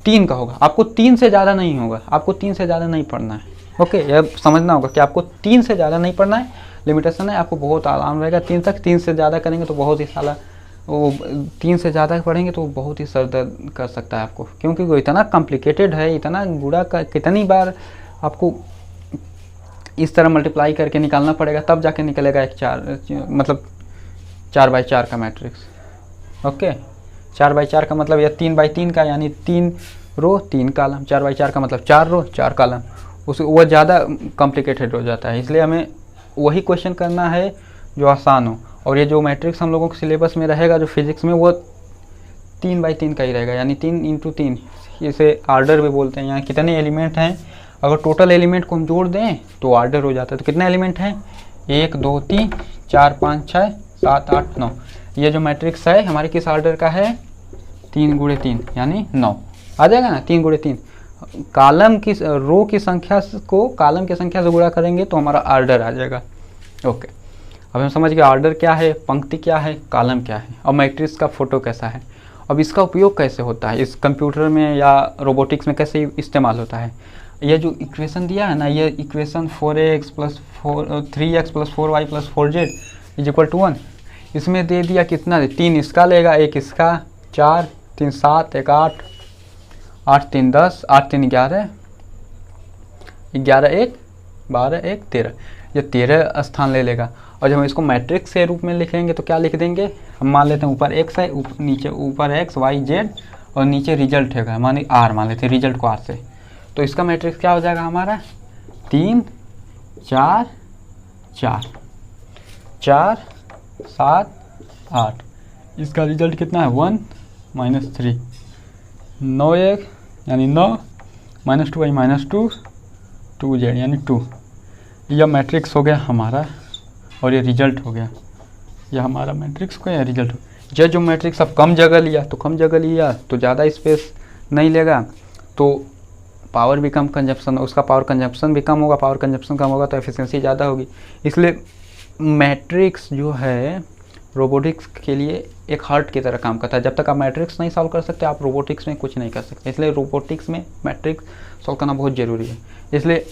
3 का होगा। आपको 3 से ज़्यादा नहीं होगा, आपको 3 से ज़्यादा नहीं पढ़ना है। ओके, यह समझना होगा कि आपको 3 से ज़्यादा नहीं पढ़ना है, लिमिटेशन है, आपको बहुत आराम रहेगा 3 तक। 3 से ज़्यादा करेंगे तो बहुत ही साला, वो 3 से ज़्यादा पढ़ेंगे तो बहुत ही सर दर्द कर सकता है आपको, क्योंकि वो इतना कॉम्प्लिकेटेड है, इतना गुणा का कितनी बार आपको इस तरह मल्टीप्लाई करके निकालना पड़ेगा, तब जाके निकलेगा एक 4x4 का मैट्रिक्स। ओके, 4x4 का मतलब यह 3x3 का, यानी 3 रो 3 कॉलम, 4x4 का मतलब 4 रो 4 कॉलम, वो ज़्यादा कॉम्प्लिकेटेड हो जाता है। इसलिए हमें वही क्वेश्चन करना है जो आसान हो। और ये जो मैट्रिक्स हम लोगों के सिलेबस में रहेगा जो फिजिक्स में, वो 3x3 का ही रहेगा, यानी 3x3, इसे आर्डर भी बोलते हैं। यहाँ कितने एलिमेंट हैं, अगर टोटल एलिमेंट को हम जोड़ दें तो आर्डर हो जाता है। तो कितने एलिमेंट हैं, 1 2 3 4 5 6 7 8 9। ये जो मैट्रिक्स है हमारे किस आर्डर का है, 3 × 3 यानी 9 आ जाएगा ना। 3 × 3 कॉलम की रो की संख्या को कॉलम की संख्या से गुणा करेंगे तो हमारा आर्डर आ जाएगा। ओके, अब हम समझ गए आर्डर क्या है, पंक्ति क्या है, कॉलम क्या है, और मैट्रिक्स का फोटो कैसा है। अब इसका उपयोग कैसे होता है, इस कंप्यूटर में या रोबोटिक्स में कैसे इस्तेमाल होता है। ये जो इक्वेशन दिया है ना, ये इक्वेशन 3x + 4y + 4z = 1, इसमें दे दिया कितना, 3 इसका लेगा, 1 इसका, 4 3 7 1 8 8 3 10 8 3 11 11 1 12 1 13, ये 13 स्थान ले लेगा। और जब हम इसको मैट्रिक्स के रूप में लिखेंगे तो क्या लिख देंगे, हम मान लेते हैं ऊपर x है, नीचे ऊपर x y z और नीचे रिजल्ट है, माने r मान लेते हैं, रिजल्ट को r से। तो इसका मैट्रिक्स क्या हो जाएगा हमारा, 3 4 4 4 7 8। इसका रिजल्ट कितना है, 1 - 3 9 1 यानी 9 -2y -2 2z यानी 2। यह मैट्रिक्स हो गया हमारा और ये रिजल्ट हो गया। यह हमारा मैट्रिक्स को या रिजल्ट हो। जो मैट्रिक्स अब कम जगह लिया तो ज़्यादा स्पेस नहीं लेगा, तो पावर भी कम कंजप्शन, उसका पावर कंजप्शन भी कम होगा, पावर कंजप्शन कम होगा तो एफिशिएंसी ज़्यादा होगी। इसलिए मैट्रिक्स जो है रोबोटिक्स के लिए एक हार्ट की तरह काम करता है। जब तक आप मैट्रिक्स नहीं सॉल्व कर सकते आप रोबोटिक्स में कुछ नहीं कर सकते। इसलिए रोबोटिक्स में मैट्रिक्स सॉल्व करना बहुत ज़रूरी है। इसलिए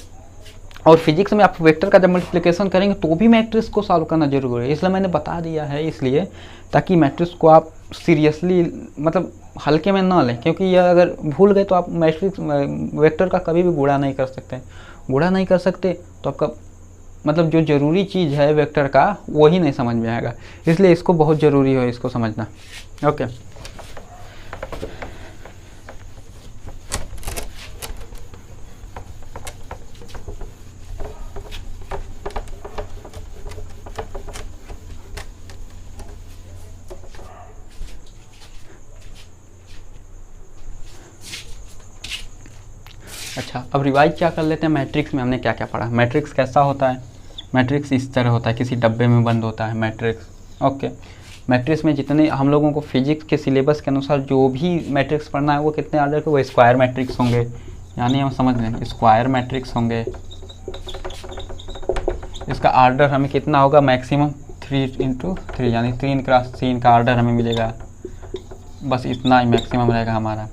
और फिजिक्स में आप वेक्टर का जब मल्टीप्लिकेशन करेंगे तो भी मैट्रिक्स को सॉल्व करना जरूरी है। इसलिए मैंने बता दिया है, इसलिए ताकि मैट्रिक्स को आप सीरियसली मतलब हल्के में ना लें, क्योंकि यह अगर भूल गए तो आप मैट्रिक्स वेक्टर का कभी भी गुणा नहीं कर सकते। गुणा नहीं कर सकते तो आपका मतलब जो ज़रूरी चीज़ है वेक्टर का वही नहीं समझ में आएगा। इसलिए इसको बहुत ज़रूरी है इसको समझना। ओके, अच्छा अब रिवाइज क्या कर लेते हैं। मैट्रिक्स में हमने क्या क्या पढ़ा, मैट्रिक्स कैसा होता है। मैट्रिक्स इस तरह होता है, किसी डब्बे में बंद होता है मैट्रिक्स। ओके, मैट्रिक्स में जितने हम लोगों को फिजिक्स के सिलेबस के अनुसार जो भी मैट्रिक्स पढ़ना है वो कितने आर्डर के, वो स्क्वायर मैट्रिक्स होंगे, यानी हम समझ लें स्क्वायर मैट्रिक्स होंगे। इसका आर्डर हमें कितना होगा, मैक्सिमम 3 × 3 यानी 3 × 3 का आर्डर हमें मिलेगा। बस इतना ही मैक्सिमम रहेगा हमारा।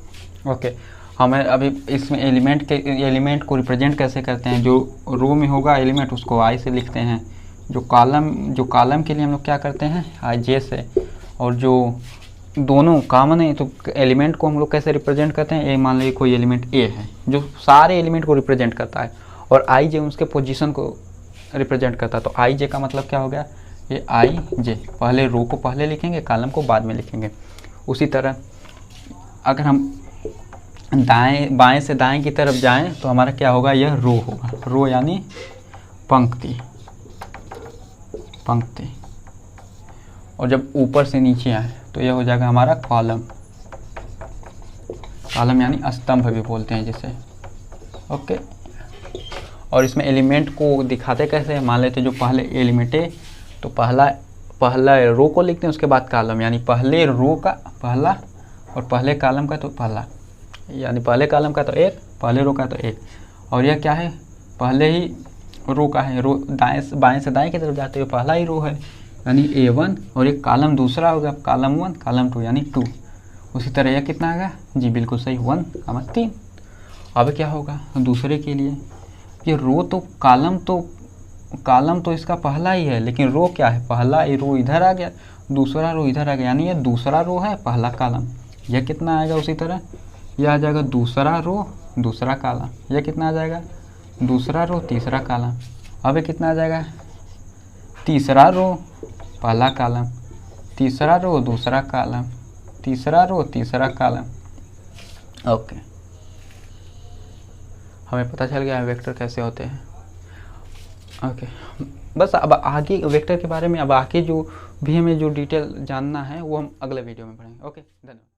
ओके, हमें अभी इसमें एलिमेंट को रिप्रेजेंट कैसे करते हैं। जो रो में होगा एलिमेंट उसको आई से लिखते हैं। जो कॉलम के लिए हम लोग क्या करते हैं, आई जे से। और जो दोनों कॉमन है तो एलिमेंट को हम लोग कैसे रिप्रेजेंट करते हैं, ए मान लीजिए कोई एलिमेंट ए है जो सारे एलिमेंट को रिप्रेजेंट करता है, और आई जे उसके पोजीशन को रिप्रेजेंट करता है। तो आई जे का मतलब क्या हो गया, ये आई जे, पहले रो को पहले लिखेंगे, कॉलम को बाद में लिखेंगे। उसी तरह अगर हम बाएं से दाएं की तरफ जाएं तो हमारा क्या होगा, यह रो होगा। रो यानी पंक्ति। और जब ऊपर से नीचे आए तो यह हो जाएगा हमारा कॉलम। कॉलम यानी स्तंभ भी बोलते हैं जिसे। ओके, और इसमें एलिमेंट को दिखाते कैसे, मान लेते जो पहले एलिमेंट है तो पहला रो को लिखते हैं, उसके बाद कॉलम, यानी पहले रो का पहला और पहले कॉलम का तो पहला, यानी पहले कॉलम का तो एक, पहले रो का तो एक। और यह क्या है, पहले ही रो का है। रो बाएं से दाएं की तरफ जाते हुए पहला ही रो है, यानी A1, और एक कॉलम दूसरा होगा, कॉलम 1 कॉलम 2 यानी 2। उसी तरह यह कितना आएगा, जी बिल्कुल सही, 1, 3। अब क्या होगा दूसरे के लिए, ये रो तो कॉलम तो इसका पहला ही है, लेकिन रो क्या है, पहला रो इधर आ गया, दूसरा रो इधर आ गया, यानी ये दूसरा रो है, पहला कॉलम। यह कितना आएगा, उसी तरह यह आ जाएगा दूसरा रो दूसरा कॉलम। यह कितना आ जाएगा, दूसरा रो तीसरा कॉलम। अब ये कितना आ जाएगा, तीसरा रो पहला कॉलम, तीसरा रो दूसरा कॉलम, तीसरा रो तीसरा कॉलम। ओके, हमें पता चल गया है वेक्टर कैसे होते हैं। ओके, बस अब आगे वेक्टर के बारे में अब आगे जो भी हमें जो डिटेल जानना है वो हम अगले वीडियो में पढ़ेंगे। ओके, धन्यवाद।